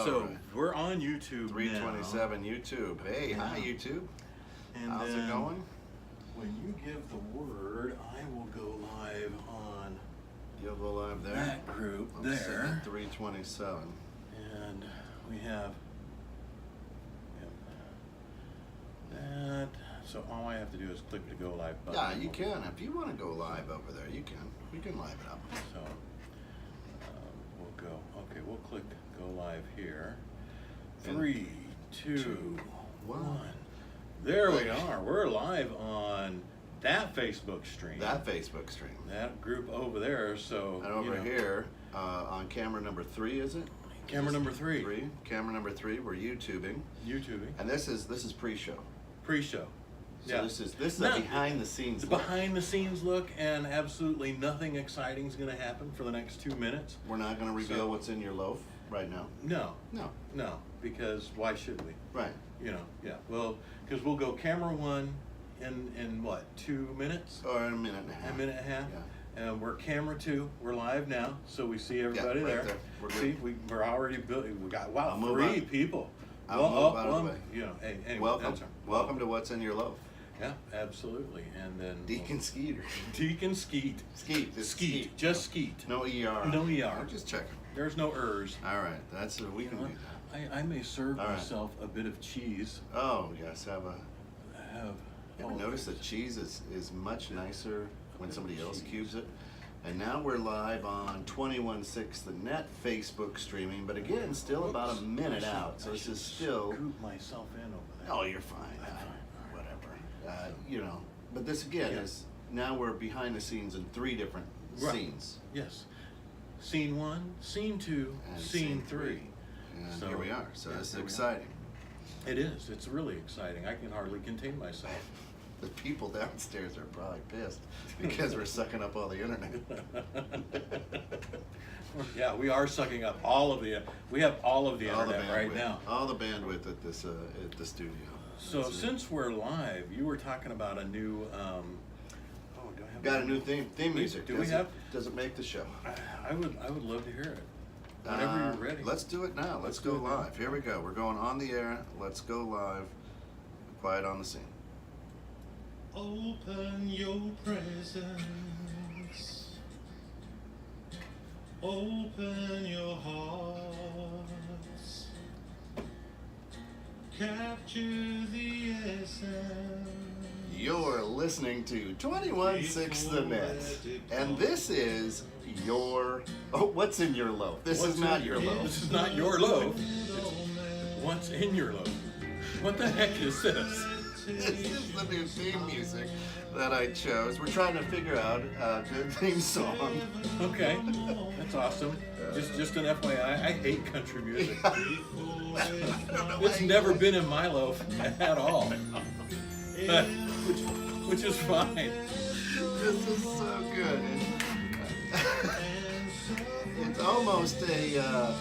So right. we're on YouTube 327 YouTube. Hey, Yeah. hi YouTube. And How's it then going? when you give the word, I will go live on You'll go live there. that group I'm sitting there. at 327. And we have that. So all I have to do is click the go live button. Yeah, you can. If you want to go live over there, you can. We can live it up. So we'll go. Okay, we'll click go live here. And 3, 2, 1. 1. There we are. We're live on that Facebook stream. That Facebook stream. That group over there. So And over here, on camera number 3, is it? Camera number 3. Camera number 3. We're YouTubing. YouTubing. And this is pre-show. Pre-show. So Yeah. this is Now, a behind the scenes The look. behind the scenes look, and absolutely nothing exciting is going to happen for the next 2 minutes. We're not going to reveal So- what's in your loaf right now. No, No. because why should we? Right. You know, yeah. Well, because we'll go camera 1 in what, 2 minutes? Or in a minute and a half. A minute and a half. Yeah. And we're camera 2. We're live now, so we see everybody right there. there. We're good. See, we're already built. We got I'll move 3 out. people. I'll move out of the one, way. you know. Hey, anyway, Welcome. that's all. Welcome to What's in Your Loaf. Yeah, absolutely. And then Deek and Skeet. Deek and Skeet. Skeet. It's Skeet. Just Skeet. No ER. No ER. I'm just checking. There's no ers. All right. That's we can You know do what? that. I may serve All right. myself a bit of cheese. Oh yes. Have a. I have. You ever notice that cheese is much nicer when somebody else cubes it? And now we're live on 216 the net Facebook streaming, but again, still about a minute out. So this is still. Scoop myself in over there. Oh, you're fine. Whatever. You know, but this again is now we're behind the scenes in 3 different Right. scenes. Yes. Scene 1, scene 2, And scene 3. And So, here we are. So yeah, this is here we are. exciting. It is. It's really exciting. I can hardly contain myself. The people downstairs are probably pissed because we're sucking up all the internet. Yeah, we are sucking up all of the. We have all of the All the internet right bandwidth. now. All the bandwidth at this at the studio. So That's it. since we're live, you were talking about a new. Do I have Got a new theme music. Do we have? Does it make the show? I would love to hear it. Whenever you're ready. Let's do it now. Let's go do it now. live. Here we go. We're going on the air. Let's go live. Quiet on the scene. Open your presence. Open your hearts. Capture the essence. You're listening to 216 the net, and this is your. Oh, what's in your loaf? This is not your loaf. This is not your loaf. It's what's in your loaf. What the heck is this? This is the new theme music that I chose. We're trying to figure out a good theme song. Okay, that's awesome. Just an FYI, I hate country music. It's never been in my loaf at all, which is fine. This is so good. It's almost a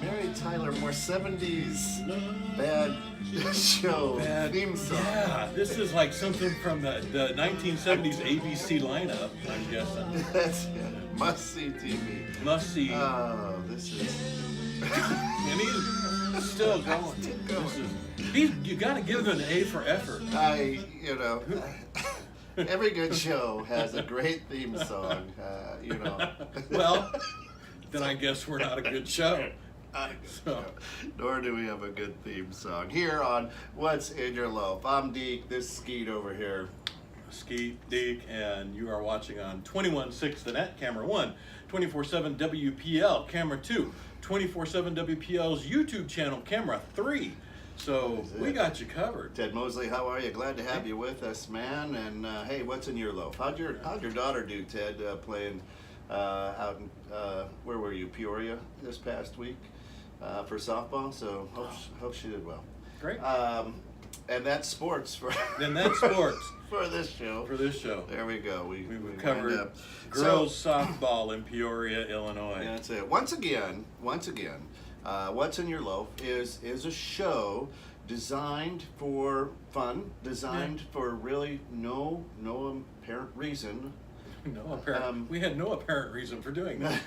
Mary Tyler, more 70s bad show theme song. Yeah, this is like something from the 1970s ABC lineup, I'm guessing. That's it. Must see TV. Must see. Oh, this is. And he's still going. Still going. You got to give him an A for effort. You know, every good show has a great theme song, you know. Well, then I guess we're not a good show. So. Nor do we have a good theme song. Here on What's in Your Loaf. I'm Deek, this is Skeet over here. Skeet, Deek, and you are watching on 216 the net, camera 1, 24/7 WPL, camera 2, 24/7 WPL's YouTube channel, camera 3. So we got you covered. Ted Mosley, how are you? Glad to have you with us, man. And hey, what's in your loaf? How'd your daughter do, Ted, playing out in where were you, Peoria, this past week for softball? So hope she did well. Great. And that's sports for. Then that's sports for this show. for this show. There we go. We covered wind up. girls softball in Peoria, Illinois. Yeah, that's it. Once again, What's in Your Loaf is a show designed for fun, designed for really no apparent reason No apparent. We had no apparent reason for doing that.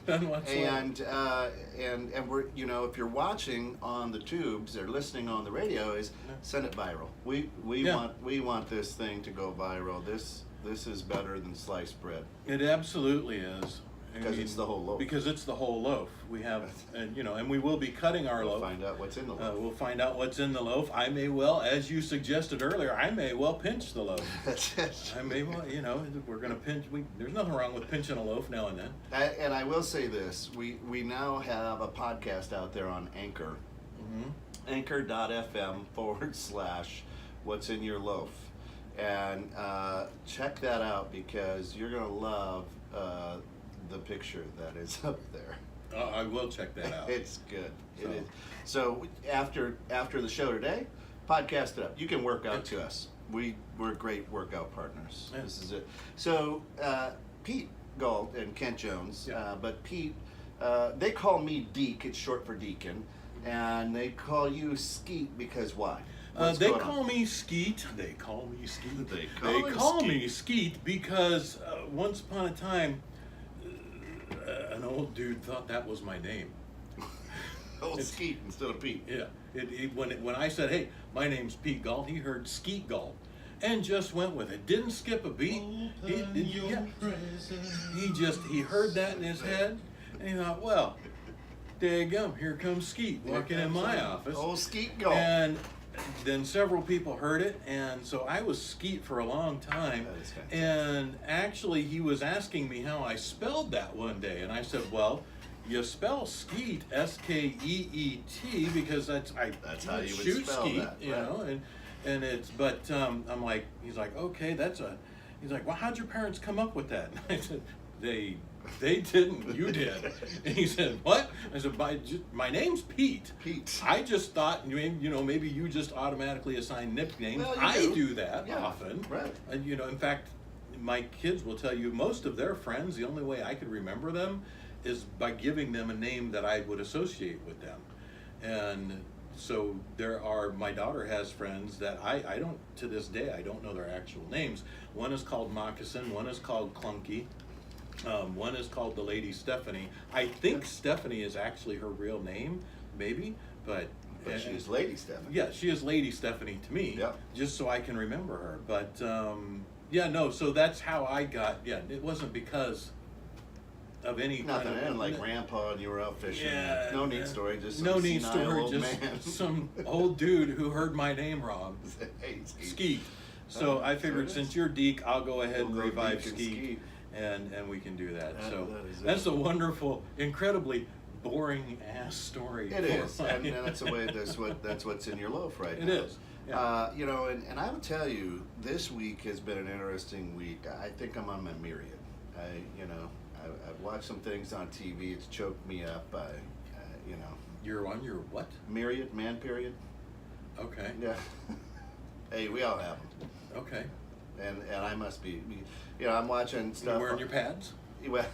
None whatsoever. And we're, you know, if you're watching on the tubes or listening on the radio, send it viral. We Yeah. want this thing to go viral. This is better than sliced bread. It absolutely is. Because it's the whole loaf. Because it's the whole loaf. We have, and you know, and we will be cutting our We'll loaf. find out what's in the loaf. We'll find out what's in the loaf. I may well, as you suggested earlier, I may well pinch the loaf. That's it. I may well, you know, we're gonna pinch. There's nothing wrong with pinching a loaf now and then. And I will say this: we now have a podcast out there on Anchor, anchor.fm / What's in Your Loaf, and check that out because you're gonna love the picture that is up there. I will check that out. It's good. So. It is. So after the show today, podcast it up. You can work out to us. We're great workout partners. Yeah. This is it. So Pete Galt and Kent Jones, but Pete, they call me Deek. It's short for Deacon, and they call you Skeet because why? They call me Skeet. They call me Skeet. They They call me Skeet because once upon a time, an old dude thought that was my name. Skeet instead of Pete. Yeah. When I said, "Hey, my name's Pete Galt," he heard Skeet Galt, and just went with it. Didn't skip a beat. He heard that in his head, and he thought, "Well, daggum, here comes Skeet walking in my office." Old Skeet Galt. And then several people heard it, and so I was Skeet for a long time. That is fantastic. And actually, he was asking me how I spelled that one day, and I said, "Well, you spell Skeet Skeet because that's how you would shoot spell skeet, that, you right. know." And it's I'm like, he's like, "Okay, he's like, well, how'd your parents come up with that?" And I said, They didn't. You did." And he said, "What?" I said, my name's Pete. Pete. I just thought, you know, maybe you just automatically assign nicknames. Well, I you do that Yeah, often. right. And, you know, in fact, my kids will tell you most of their friends, the only way I could remember them is by giving them a name that I would associate with them. And so my daughter has friends that I don't, to this day, I don't know their actual names. One is called Moccasin, one is called Clunky. One is called the Lady Stephanie. I think Stephanie is actually her real name, maybe, but she's Lady Stephanie. yeah, she is Lady Stephanie to me. Yeah. Just so I can remember her. But so that's how I got. Yeah, it wasn't because of any Nothing kind of, like Grandpa and you were out fishing. Yeah, No neat story. Just some no neat senile story. old Just man. some old dude who heard my name wrong. Hey, Skeet. Skeet. So I There figured it is. since you're Deek, I'll go ahead and We'll go revive Deek and Skeet. Skeet. And we can do that. So That is it. that's a wonderful, incredibly boring ass story. It is, and that's the way. That's what's in your loaf right It now. is. Yeah. You know, and I will tell you, this week has been an interesting week. I think I'm on my myriad. I've watched some things on TV. It's choked me up. You're on your what? Myriad, man, period. Okay. Yeah. Hey, we all have them. Okay. And I must be, I'm watching You stuff. wearing your pads? Well,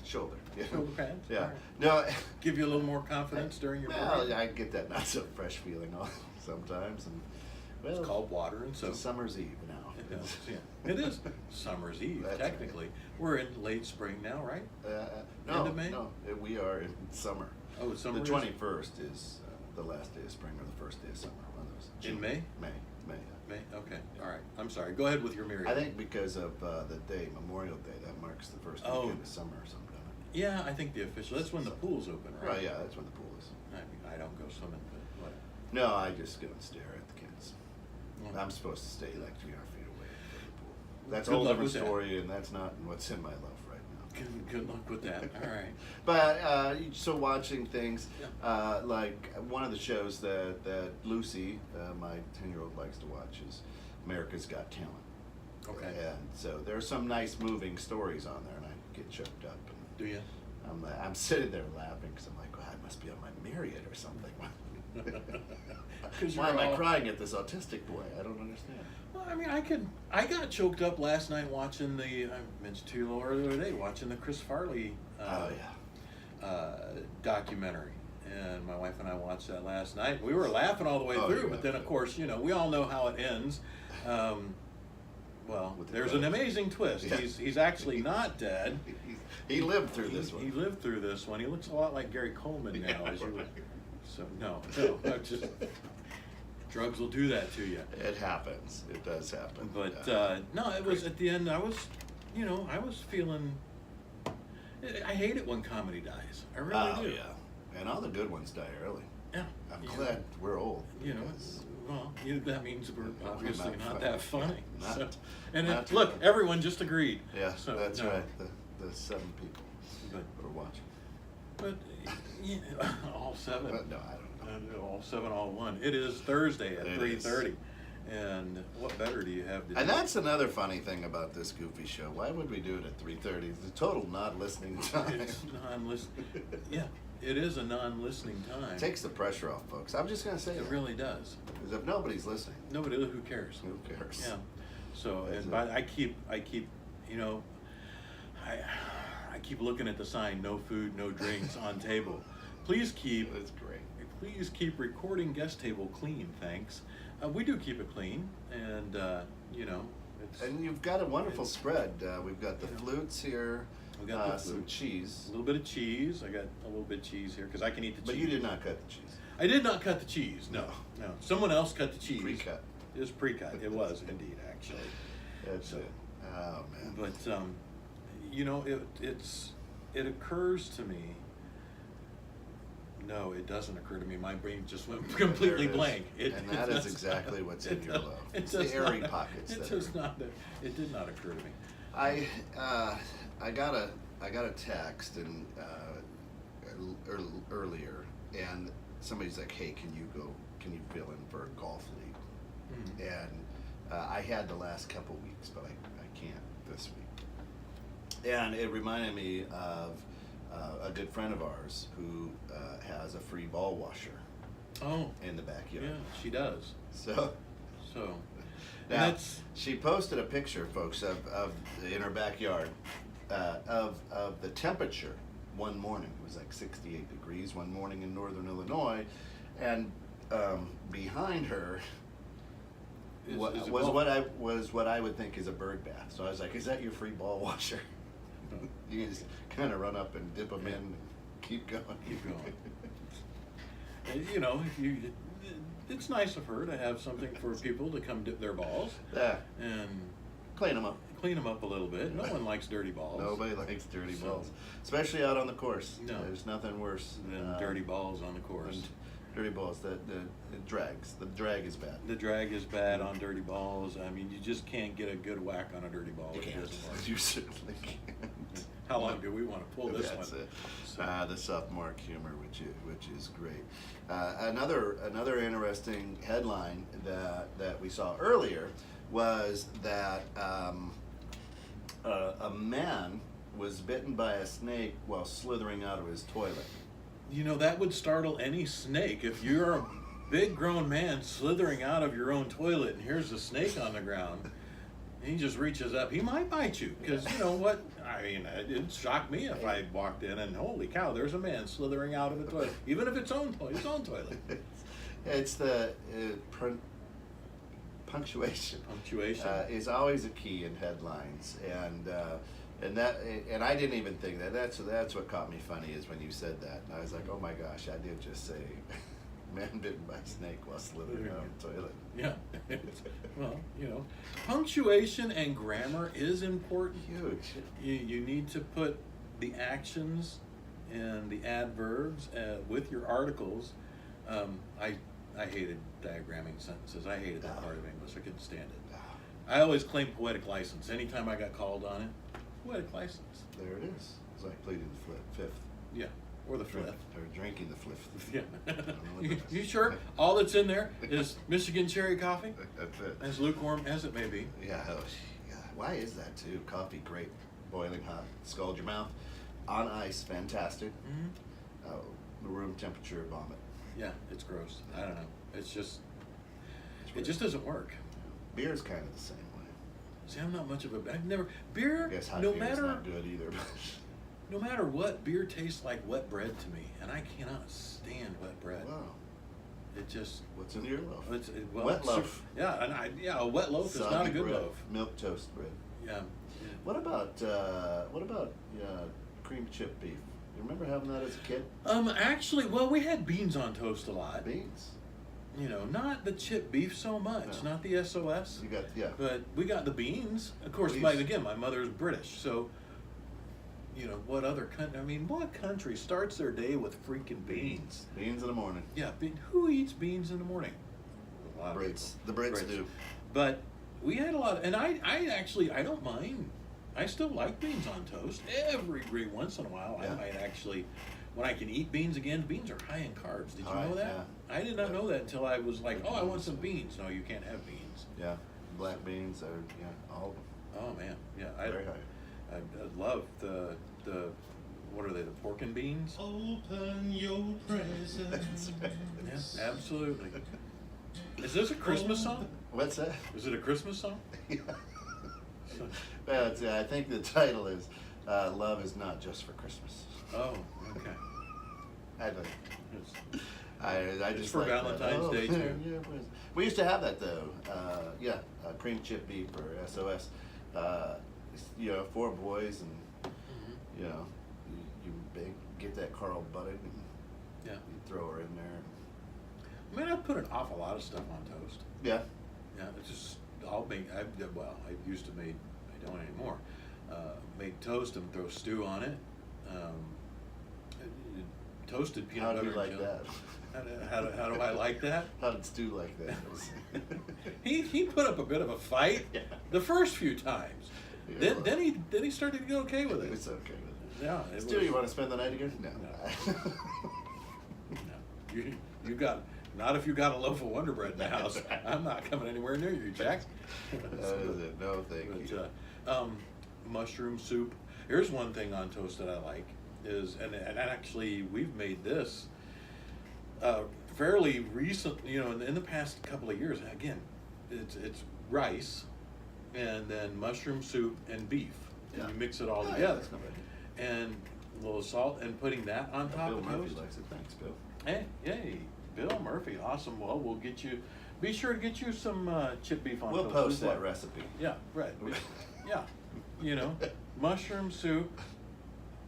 shoulder. Yeah. Shoulder pads? Yeah. All right. No. Give you a little more confidence during your Well, break? I get that not so fresh feeling sometimes, and It's called water and it's soap. summer's eve now. It is. Yeah. It is summer's eve, That's technically. right. We're in late spring now, right? No, End of May? no, we are in summer. Oh, it's summer. The is- 21st is the last day of spring or the first day of summer. One of those. In May? May. May? Okay. All right. I'm sorry. Go ahead with your myriad. I think because of the day, Memorial Day, that marks the first Oh. weekend of summer or something. Yeah, I think the official. That's when the pool's open, right? Right, yeah, that's when the pool is. I don't go swimming, but what? No, I just go and stare at the kids. Well, I'm supposed to stay like 300 feet away from the pool. That's a Good whole luck different with that. story, and that's not what's in my loaf right now. Good luck with that. All right. But so watching things Yeah. like one of the shows that Lucy, my 10-year-old, likes to watch is America's Got Talent. Okay. And so there are some nice moving stories on there, and I get choked up. And Do you? I'm sitting there laughing because I'm like, well, I must be on my myriad or something. 'Cause Why am you're I all- cry at this autistic boy? I don't understand. Well, I mean, I got choked up last night watching I mentioned to you earlier today, watching the Chris Farley Oh yeah. documentary. And my wife and I watched that last night. We were laughing all the way Oh, through, you but then of laughed. course, we all know how it ends. Well, with the there's an credits. amazing twist. Yeah. He's actually not dead. He lived through this one. He lived through this one. He looks a lot like Gary Coleman now. Yeah, as you right. So no, just drugs will do that to you. It happens. It does happen. But Yeah. no, it was at the end. I was feeling. I hate it when comedy dies. I really Oh do. yeah, and all the good ones die early. Yeah. I'm Yeah. glad we're old. You know, because well, that means we're We're obviously not not funny. that funny. Not- So, and not too look, funny. everyone just agreed. yeah, So, that's no. right. The 7 people But who are watching. but yeah, all 7. No, I don't know. All 7, all 1. It is Thursday at It 3:30, and what better do you have to do? And that's another funny thing about this goofy show. Why would we do it at 3:30? It's a total not listening time. It's non-listening. Yeah, it is a non-listening time. It takes the pressure off, folks. I'm just gonna say It that. really does. Because if nobody's listening, Nobody who cares. who cares? Yeah. So That's and it. I keep you know I keep looking at the sign, no food, no drinks on table. Please keep That's great. Please keep recording guest table clean, thanks. We do keep it clean, and it's And you've got a wonderful spread. We've got the flutes here, We got the some flute. cheese. a little bit of cheese. I got a little bit of cheese here because I can eat the But cheese. you did not cut the cheese. I did not cut the cheese. No, no. Someone else cut the cheese. Pre-cut. It was pre-cut. It was indeed, actually. That's So- it. Oh man. But it occurs to me. No, it doesn't occur to me. My brain just went completely There it is. blank. And that is does exactly what's in it your does- loaf. it It's the does airy not- pockets It that does are- not. It did not occur to me. I got a text and earlier, and somebody's like, "Hey, can you fill in for a golf league?" Mhm. And I had the last couple weeks, but I can't this week. And it reminded me of a good friend of ours who has a free ball washer Oh, in the backyard. yeah, she does. So So, and now that's she posted a picture, folks, of in her backyard of the temperature one morning. It was like 68 degrees one morning in northern Illinois, and behind her is was it what I would think is a bird bath. So I was like, "Is that your free ball washer?" You can just kind of run up and dip them in, and keep going. Keep going. And, it's nice of her to have something for people to come dip their balls Yeah, and clean them up. clean them up a little bit. No one likes dirty balls. Nobody likes dirty So- balls, especially out on the course. No. There's nothing worse And dirty balls on the course. and dirty balls. It drags. The drag is bad. The drag is bad on dirty balls. I mean, you just can't get a good whack on a dirty ball. You It can't. doesn't work. You certainly can't. How long do we want to pull this That's one? it. So- The sophomore humor, which is great. Another interesting headline that we saw earlier was that a man was bitten by a snake while slithering out of his toilet. That would startle any snake. If you're a big grown man slithering out of your own toilet and here's a snake on the ground, and he just reaches up, he might bite you. Because you know what? I mean, it'd shock me if I walked in and holy cow, there's a man slithering out of the toilet, even if it's his own toilet. It's the punctuation. Punctuation. Is always a key in headlines, and I didn't even think that. That's what caught me funny is when you said that. And I was like, oh my gosh, I did just say, man bitten by a snake while slithering out of the toilet. Yeah. Well, punctuation and grammar is important. Huge. You need to put the actions and the adverbs with your articles. I hated diagramming sentences. I hated that part of English. I couldn't stand it. I always claimed poetic license. Anytime I got called on it, poetic license. There it is. It's like pleading the fifth. Yeah, or the fifth. Or drinking the fifth. Yeah. I don't know what you, that is. you sure? All that's in there is Michigan cherry coffee, That's it. as lukewarm as it may be. Yeah, yeah. Why is that too? Coffee, great, boiling hot, scald your mouth. On ice, fantastic. Mm-hmm. Room temperature, vomit. Yeah, it's gross. I don't know. It's just, it just doesn't work. Beer's kind of the same way. See, I'm not much of a. I've never beer. I guess hot No beer's matter not good either. no matter what, beer tastes like wet bread to me, and I cannot stand wet bread. Wow. it just What's in your loaf? well, Wet loaf. Yeah, and a wet loaf is not a Soggy good bread. loaf. Milk toast bread. Yeah. What about cream chip beef? You remember having that as a kid? Actually, well, we had beans on toast a lot. Beans. You know, not the chip beef so much, No. not the SOS. You got But we got the beans. Of course, Beans. again, my mother's British, so you know what other country? I mean, what country starts their day with freaking beans? Beans in the morning. Yeah, who eats beans in the morning? A lot of Brits. people. The Brits do. But we had a lot, and I actually I don't mind. I still like beans on toast. Every great once in a while, Yeah. I might actually, when I can eat beans again. Beans are high in carbs. Did you High, know that? yeah. I did not Yeah. know that until I was like, oh, I want some beans. No, you can't have beans. Yeah. Black beans are all Oh man, yeah, very high. I love the what are they? The pork and beans. Open your presents. Yes, absolutely. Is this a Christmas song? What's that? Is it a Christmas song? Yeah. Well, I think the title is "Love Is Not Just for Christmas." Oh, okay. I think. It's- I It's just for like that. Valentine's Day, too. Yeah, we used to have that though. Cream chip beef or SOS. You know, 4 boys, and you know, you get that Carl butted, and Yeah. you throw her in there. I mean, I put an awful lot of stuff on toast. Yeah. Yeah, it's just I used to make. I don't anymore. Make toast and throw stew on it. Toasted peanut How butter. do you like and jelly. that? How do I like that? How did Stu like that? He put up a bit of a fight Yeah. the first few times. Yeah, Then he started to get okay with He it. was okay with it. Yeah. It Stu, was- you want to spend the night again? No. No. You got not if you got a loaf of Wonder Bread in the house. I'm not coming anywhere near you, Jack. That is it. No, thank you. Mushroom soup. Here's one thing on toast that I like is, and actually we've made this fairly recent. You know, in the past couple of years. Again, it's rice, and then mushroom soup and beef, and Yeah. you mix it all Oh, yeah, together, that's not bad. and a little salt, and putting that on top Bill of Murphy toast. likes it. Thanks, Bill. Hey, Bill Murphy, awesome. Well, we'll get you. Be sure to get you some chip beef on We'll toast. post as well. that recipe. Yeah, right. Yeah, you know, mushroom soup,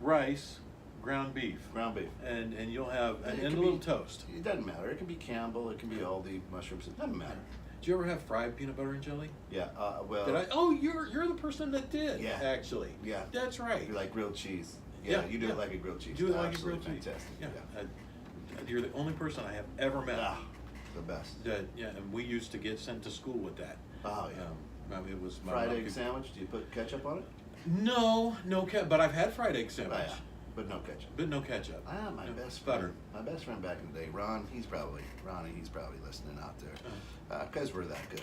rice, ground beef, Ground beef. and you'll have It and can a little be- toast. It doesn't matter. It can be Campbell. It can be Aldi mushrooms. It doesn't matter. Did you ever have fried peanut butter and jelly? Yeah. Well. Did I? Oh, you're the person that did. Yeah. Actually. Yeah. That's right. You like grilled cheese. Yeah. You do yeah. it like a grilled cheese. Do it like a Absolutely grilled cheese. Fantastic. Yeah. You're the only person I have ever met. Ah, the best. That and we used to get sent to school with that. Oh yeah. I mean, it was my Fried mom egg could- sandwich. Do you put ketchup on it? No but I've had fried egg Oh, sandwich, yeah. But no ketchup. but no ketchup. My No, best butter. friend. My best friend back in the day, Ronnie. He's probably listening out there, because we're that good.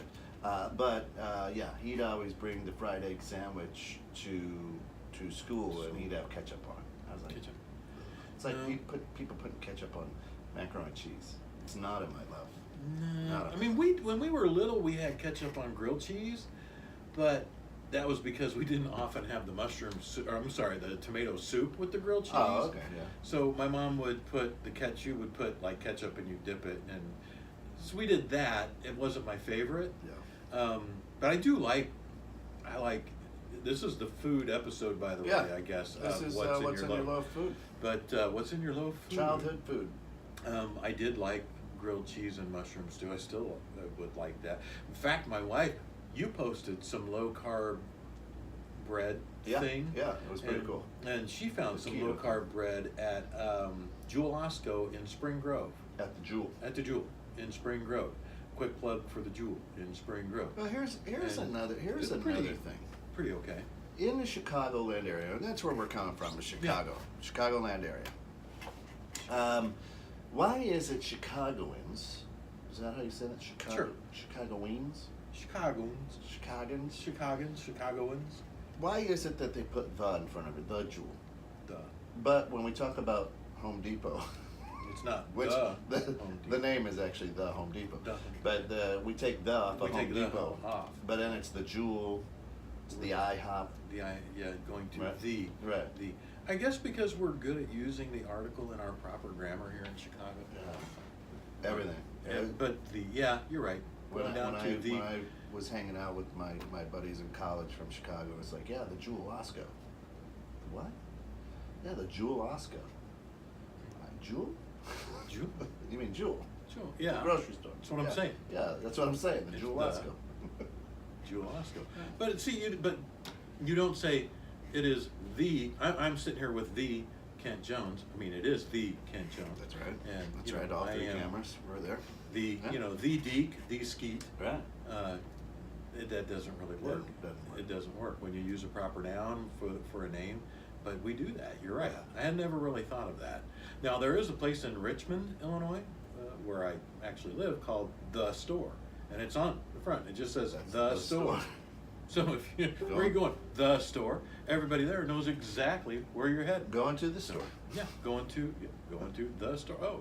Yeah, he'd always bring the fried egg sandwich to school, and he'd have ketchup on it. I was like, Ketchup. it's like No. people putting ketchup on macaroni and cheese. It's not in my love. No, Not I mean when we were little, we had ketchup on grilled cheese, but that was because we didn't often have the the tomato soup with the grilled cheese. Oh, okay, yeah. So my mom would put like ketchup and you dip it, and so we did that. It wasn't my favorite, Yeah. but I like. This is the food episode, by the way. Yeah. I guess This is what's in your loaf food. But what's in your loaf? Food? Childhood food. I did like grilled cheese and mushrooms too. I still would like that. In fact, my wife, you posted some low carb bread Yeah, thing. yeah, it was pretty cool. And she found It's some keto. low carb bread at Jewel Osco in Spring Grove. At the Jewel. At the Jewel in Spring Grove. Quick plug for the Jewel in Spring Grove. Well, here's And another it's thing. Pretty okay. In the Chicagoland area, and that's where we're coming from, is Chicago, Chicagoland area. Why is it Chicagoans? Is that how you say it? Sure. Chicagoans? Chicagoans. Chicagoans. Why is it that they put the in front of it, the Jewel? Duh. But when we talk about Home Depot, It's not which the the Home Depot. the name is actually the Home Depot, The Home but we take the off We of take Home the Depot, off. but then it's the Jewel, it's the IHOP. Going to Right. the Right. the. I guess because we're good at using the article in our proper grammar here in Chicago. Everything. But you're right. When Going down to the. when I was hanging out with my buddies in college from Chicago, it's like, yeah, the Jewel Osco. What? Yeah, the Jewel Osco. Jewel? Jewel? You mean Jewel? Jewel, yeah. The grocery store. That's what I'm saying. Yeah, that's what I'm saying. The It's Jewel the- Osco. Jewel Osco. But see, you don't say it is the. I'm sitting here with the Kent Jones. I mean, it is the Kent Jones. That's right. And That's you right. know, All I three am cameras were there. The Yeah. the Deek, the Skeet. Right. That doesn't really work. Doesn't work. It doesn't work when you use a proper noun for a name. But we do that. You're right. Yeah. I had never really thought of that. Now there is a place in Richmond, Illinois, where I actually live called The Store, and it's on the front. It just says That's The The Store. Store. So if you where are you going? The Store. Everybody there knows exactly where you're headed. Going to the store. Yeah, going to the store. Oh,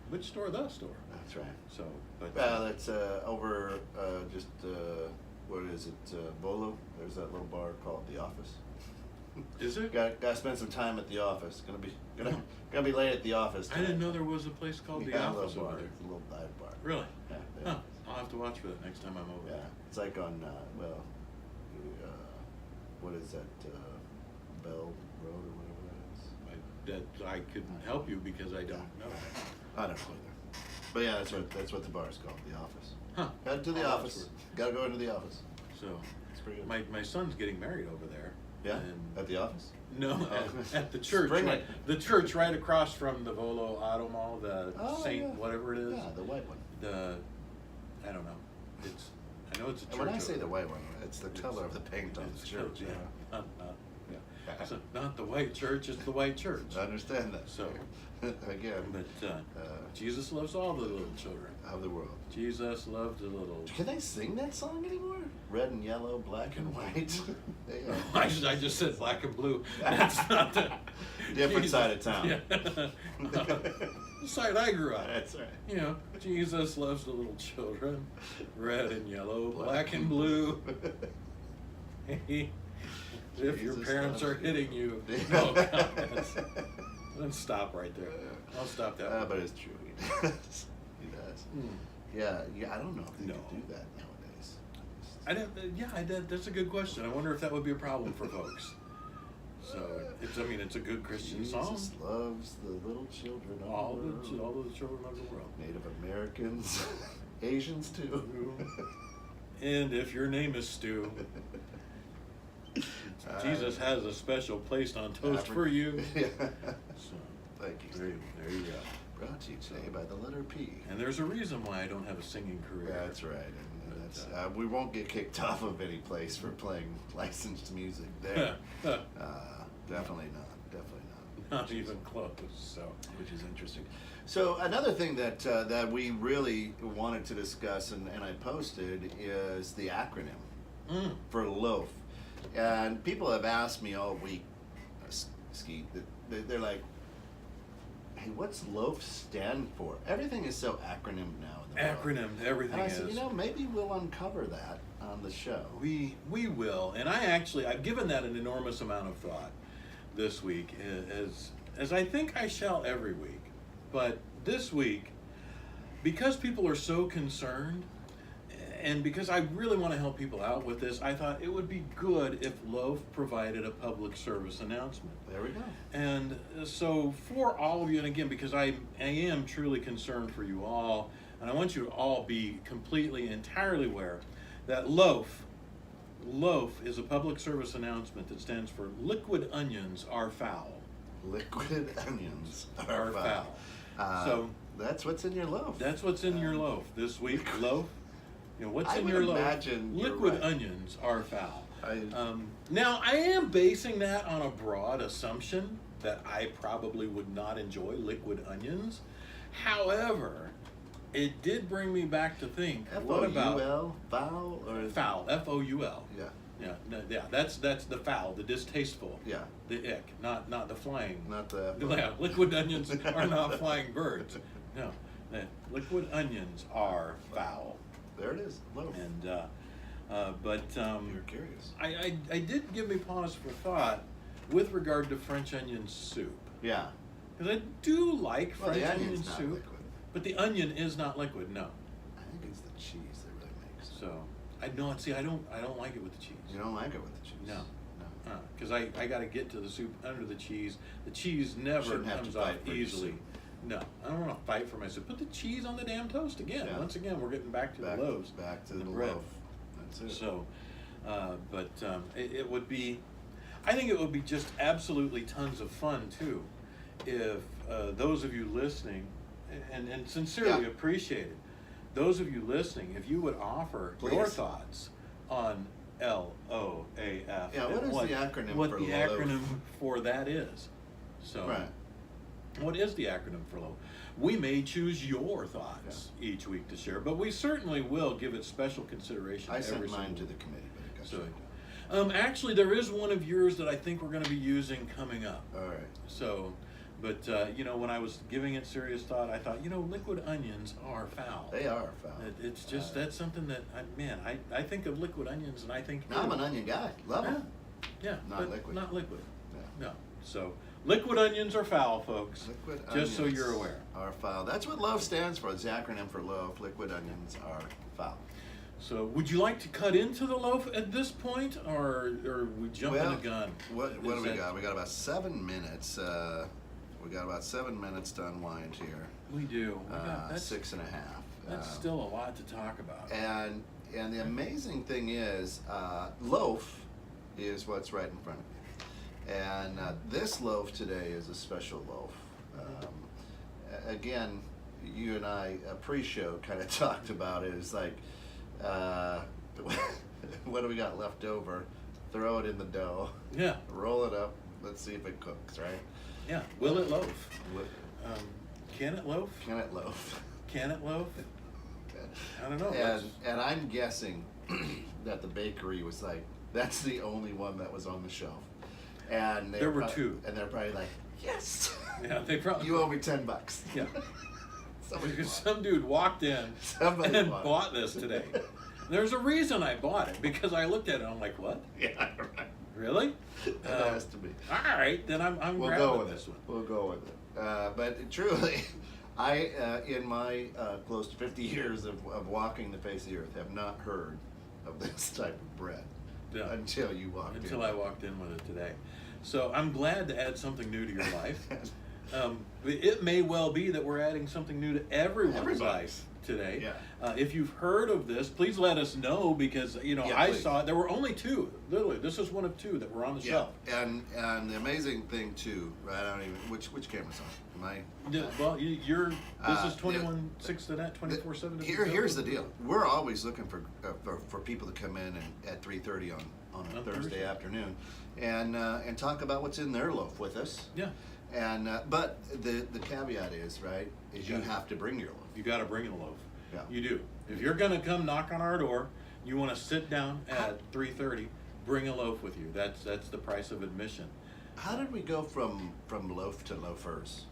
which store? The Store. That's right. So, but Well, that's over just what is it? Bolo. There's that little bar called The Office. is it? Got to spend some time at the office. Gonna be late at the office. I didn't know there was a place called The Yeah, a Office little over bar. there. It's a little dive bar. Really? Yeah. Huh. I'll have to watch for that next time I'm over. Yeah. It's like on what is that? Bell Road or whatever that is. I couldn't help you because I don't know. I don't know either. But yeah, that's what the bar is called. The Office. Huh. Head to the I'll watch office. for Gotta go into the office. it. So, It's pretty good. my son's getting married over there. Yeah. And At the office. no, Oh. at the church. Spring Right, it. the church right across from the Volo Auto Mall, the Oh, Saint yeah. whatever it is. Yeah, the white one. I don't know. I know it's a church. And when I say over the there. white one, it's the color of the paint on It's the church. yeah. Yeah. Yeah. So not the white church, it's the white church. I understand that. So, again, but Jesus loves all the little children. of the world. Jesus loved the little. Can they sing that song anymore? Red and yellow, black and white. They are- I just said black and blue. That's not the Different Jesus. side of town. Yeah. The side I grew up. That's right. You know, Jesus loves the little children, red and yellow, black and blue. If your Jesus parents are loves you. hitting you, no comments. Then stop right there. I'll stop that. one. But it's true. He does. He does. Hmm. Yeah. I don't know if they No. could do that nowadays. I don't. That's a good question. I wonder if that would be a problem for folks. So it's a good Christian song. Jesus loves the little children of All the world. the children of the world. Native Americans, Asians too. And if your name is Stu, Jesus has a special place on toast for you. Yeah. So Thank you. there you go. Brought to you today by the letter P. And there's a reason why I don't have a singing career. That's right. And that's, But, we won't get kicked off of any place for playing licensed music there. Definitely not. Definitely not. Not even close. So Which is interesting. So another thing that that we really wanted to discuss and I posted is the acronym for L.O.A.F. And people have asked me all week, Skeet, that they're like, hey, what's L.O.A.F stand for? Everything is so acronym now in the world. acronym, everything And I is. said, maybe we'll uncover that on the show. We will, and I've given that an enormous amount of thought this week, as I think I shall every week. But this week, because people are so concerned, and because I really want to help people out with this, I thought it would be good if Loaf provided a public service announcement. There we go. And so for all of you, and again, because I am truly concerned for you all, and I want you to all be completely, entirely aware that Loaf is a public service announcement that stands for Liquid Onions Are Foul. Liquid onions Are foul. So that's what's in your loaf. that's what's in your loaf this week. Loaf. What's I in would your loaf? imagine you're Liquid right. onions are foul. I- Now, I am basing that on a broad assumption that I probably would not enjoy liquid onions. However, it did bring me back to think, what about F-O-U-L, foul, or foul? F-O-U-L. Yeah, Yeah, that's the foul, the distasteful, yeah, the ick, not the flying. not the. Yeah, liquid onions are not flying birds. No, liquid onions are foul. There it is, loaf. And but You're curious. I did give me pause for thought with regard to French onion soup, Yeah. because I do like Well, French the onion onion's not soup, liquid. But the onion is not liquid, no. I think it's the cheese that really makes it. So I don't see. I don't like it with the cheese. You don't like it with the cheese? No. No. Because I got to get to the soup under the cheese. The cheese never Shouldn't have to comes off fight for your easily. soup. No, I don't want to fight for my soup. Put the cheese on the damn toast again. Yeah. Once again, we're getting back to the loaves. Back to and the bread. loaf. That's it. So, it would be, I think it would be just absolutely tons of fun too, if those of you listening, and sincerely Yeah. appreciated, those of you listening, if you would offer your Please. thoughts on L.O.A.F. Yeah, what and is the acronym what for the Loaf? acronym for that is. So, Right. what is the acronym for Loaf? We may choose your thoughts each week to share, but we certainly will give it special consideration. I sent every mine single to the committee, but it got So, shut down. actually, there is one of yours that I think we're going to be using coming up. All right. So, but when I was giving it serious thought, I thought, liquid onions are foul. They are foul. It's just that's something that I think of liquid onions and I think I'm an onion guy. Love them. yeah, Not but liquid. not liquid. Yeah. No. So liquid onions are foul, folks. Liquid just so onions you're aware. Are foul. That's what L.O.A.F stands for. It's the acronym for L.O.A.F. Liquid onions are foul. So would you like to cut into the loaf at this point, or we jump in the gun? What do Is we that- got? We got about 7 minutes. We got about 7 minutes to unwind here. We do. That's 6.5. That's still a lot to talk about. And the amazing thing is, loaf is what's right in front of you. And this loaf today is a special loaf. Again, you and I pre-show kind of talked about it. It's like, what do we got left over? Throw it in the dough. Yeah. Roll it up. Let's see if it cooks, right? Yeah. Will it loaf? What, Can it loaf? can it loaf? Can it loaf? I don't know. And I'm guessing that the bakery was like, that's the only one that was on the shelf. And There were two. And they're probably like, yes. Yeah, they probably. You owe me $10. Yeah. Somebody Because bought some dude walked in Somebody and bought it. bought this today. There's a reason I bought it, because I looked at it and I'm like, what? it. Yeah, right. Really? It has to be. All right, then I'm We'll grabbing go with this it. one. We'll go with it. But truly, in my close to 50 years of walking the face of the earth, have not heard of this type of bread Yeah. until you walked in. Until I walked in with it today. So I'm glad to add something new to your life. It may well be that we're adding something new to everyone's Everybody's. life today. Yeah. If you've heard of this, please let us know, because Yeah, I please. saw it. There were only two. Literally, this is one of two that were on the Yeah, shelf. and the amazing thing too, right? I don't even which camera's on. Am I? Yeah, well, you're. This is yeah. 21/6 to net, 24/7. Here's the deal. We're always looking for people to come in at 3:30 on a On Thursday Thursday. afternoon, and talk about what's in their loaf with us. Yeah, And but the caveat is right is you Yeah. have to bring your loaf. you got to bring a loaf. Yeah. You do. If you're gonna come knock on our door, you want to sit down at 3:30. Bring a loaf with you. That's the price of admission. How did we go from loaf to loafers?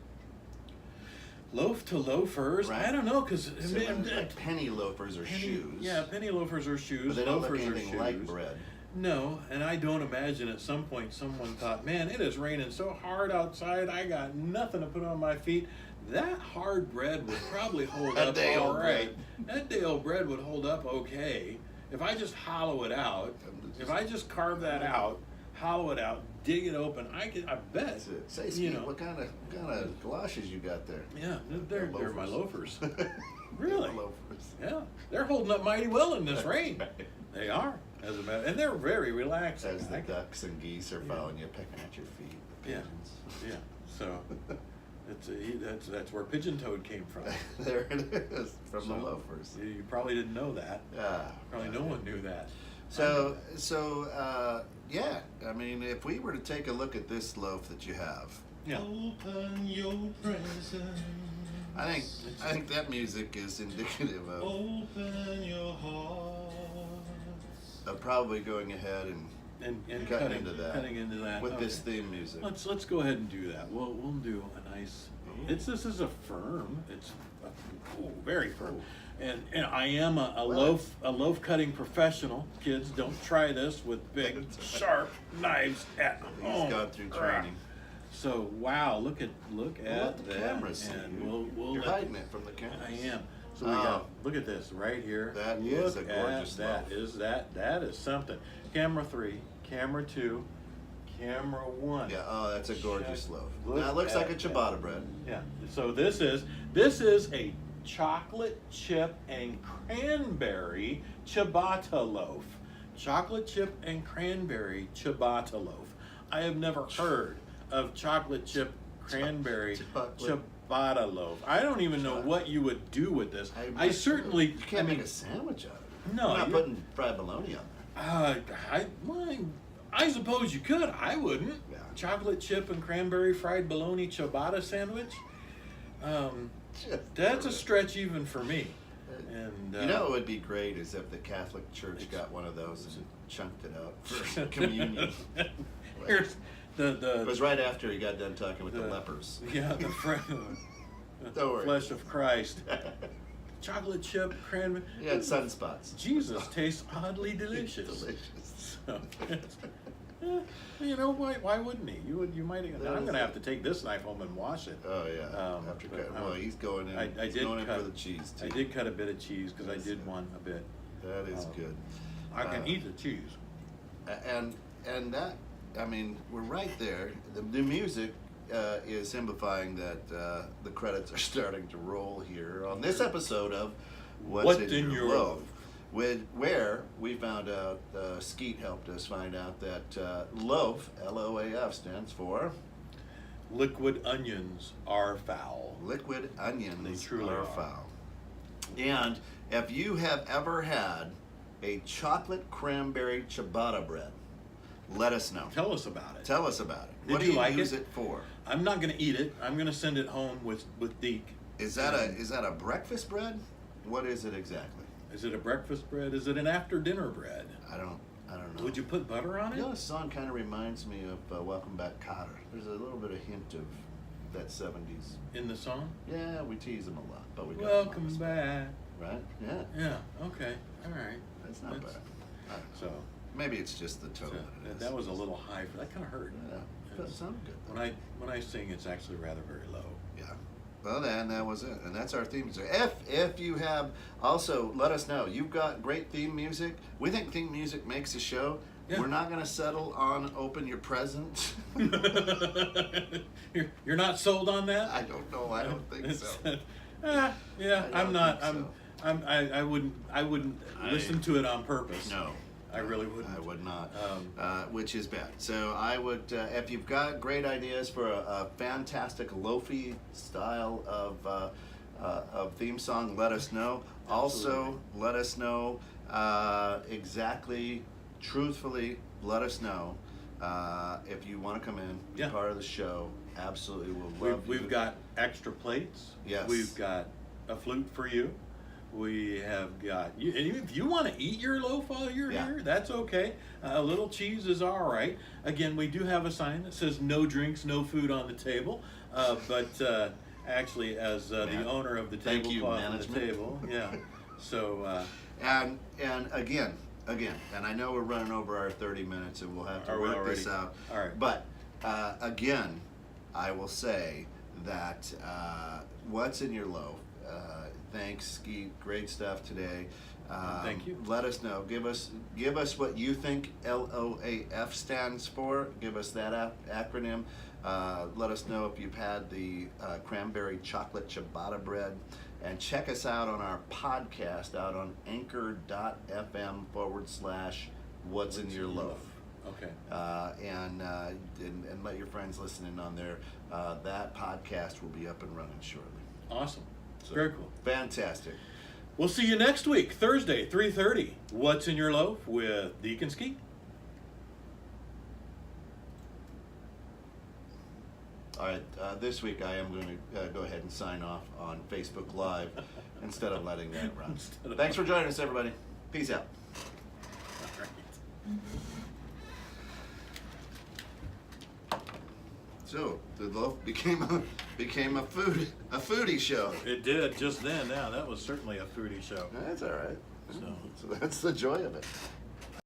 Loaf to loafers? Right. I don't know, because So, like penny loafers or shoes. Yeah, penny loafers are shoes. But they don't loafers look are anything shoes. like bread. No, and I don't imagine at some point someone thought, man, it is raining so hard outside, I got nothing to put on my feet. That hard bread would probably hold That up day-old all right. That day-old bread would hold up okay. If I just hollow it out, if I just carve that out, hollow it out, dig it open, I bet. That's it. Say, Skeet, what kind of galoshes you got there? Yeah, they're my loafers. They're Really? loafers. Yeah, they're holding up mighty well in this That's rain. right. They are, as a matter, and they're very relaxing. As the I can- ducks and geese are following you, pecking at your feet. The Yeah. pigeons. Yeah, so that's where pigeon toad came from. There it is, from the So, loafers. You probably didn't know that. Yeah. Probably no one knew that. So yeah. I mean, if we were to take a look at this loaf that you have, Yeah. Open your presents. I think that music is indicative Open your heart. of probably going ahead And Cutting into that. Cutting into that. with Okay. this theme music. Let's go ahead and do that. We'll do a nice. This is a firm. It's very firm. And I am a loaf cutting professional. Kids, don't try this with big sharp knives at home. He's gone through training. So wow, look at We'll let the that, camera see. and we'll You're let hiding it from the camera. I am. So we got, look at this right here. That look is a gorgeous at loaf. that is something. Camera 3, camera 2, camera 1. Yeah, oh, that's a gorgeous Check. loaf. Look Now it looks like a at that. ciabatta bread. Yeah. So this is a chocolate chip and cranberry ciabatta loaf. Chocolate chip and cranberry ciabatta loaf. I have never heard of chocolate chip cranberry Chocolate. ciabatta loaf. I don't even know what you would do with this. I certainly. You can't I mean, make a sandwich out of it. No, You're not you- putting fried bologna on there. I suppose you could. I wouldn't. Yeah. Chocolate chip and cranberry fried bologna ciabatta sandwich. That's a stretch even for me. And You know, it would be great is if the Catholic Church got one of those and chunked it out for communion. Here's It the was right after he got done talking with the lepers. yeah the Don't worry. flesh of Christ. Chocolate chip cranberry. He had sunspots. Jesus tastes oddly delicious. Delicious. So, you know, why wouldn't he? You might. I'm gonna have to take this knife home and wash it. Oh yeah. After but, cutting, well, he's going in. I he's did going cut, in for the cheese too. I did cut a bit of cheese because I did want a bit. That is good. I can eat the cheese. And that, I mean, we're right there. The music is simplifying that the credits are starting to roll here on this episode of What's in Your Loaf? Where we found out, Skeet helped us find out that L.O.A.F, L-O-A-F, stands for Liquid onions are foul. liquid onions They truly are. foul. And if you have ever had a chocolate cranberry ciabatta bread, let us know. Tell us about it. Tell us about it. Did What do you you like use it? it for? I'm not gonna eat it. I'm gonna send it home with Deek. Is that a breakfast bread? What is it exactly? Is it a breakfast bread? Is it an after dinner bread? I don't know. Would you put butter on it? You know, the song kind of reminds me of Welcome Back, Kotter. There's a little bit of hint of that 70s. In the song? Yeah, we tease them a lot, but we got Welcome back. Right? Yeah, Yeah. Okay. All right. that's not bad. I don't know. So, Maybe it's just the tone. that it is. that was a little high for that. Kind of hurt. Yeah, but it sounded good. When I sing, it's actually rather very low. Yeah. Well, then that was it, and that's our theme music. If you have, also let us know. You've got great theme music. We think theme music makes a show. Yeah. We're not going to settle on open your present. You're not sold on that? I don't know. I don't think so. Yeah, I I'm don't not. think I wouldn't listen to it on purpose. No. I really wouldn't. I would not, which is bad. So I would, if you've got great ideas for a fantastic loafy style of theme song, let us know. Also, let us know exactly, truthfully, let us know if you want to come in, be Yeah. part of the show. Absolutely, we'll love We've you. got extra plates. Yes. We've got a flute for you. We have got, and if you want to eat your loaf while you're Yeah. here, that's okay. A little cheese is all right. Again, we do have a sign that says no drinks, no food on the table. But actually, as the owner of the Thank you, tablecloth on the management. table, yeah. So, And again, and I know we're running over our 30 minutes, and we'll have to Are we work this already? out. All right. But again, I will say that what's in your loaf? Thanks, Skeet. Great stuff today. Thank you. Let us know. Give us what you think L-O-A-F stands for. Give us that acronym. Let us know if you've had the cranberry chocolate ciabatta bread. And check us out on our podcast out on anchor.fm /What's in Your Loaf. Okay. And let your friends listen in on there. That podcast will be up and running shortly. Awesome. So, Very cool. Fantastic. We'll see you next week, Thursday, 3:30. What's in Your Loaf with Deek and Skeet. All right, this week I am going to go ahead and sign off on Facebook Live instead of letting that run. Thanks for joining us, everybody. Peace out. All right. So the loaf became a foodie show. It did just then. Yeah, that was certainly a foodie show. That's all right. So- So that's the joy of it.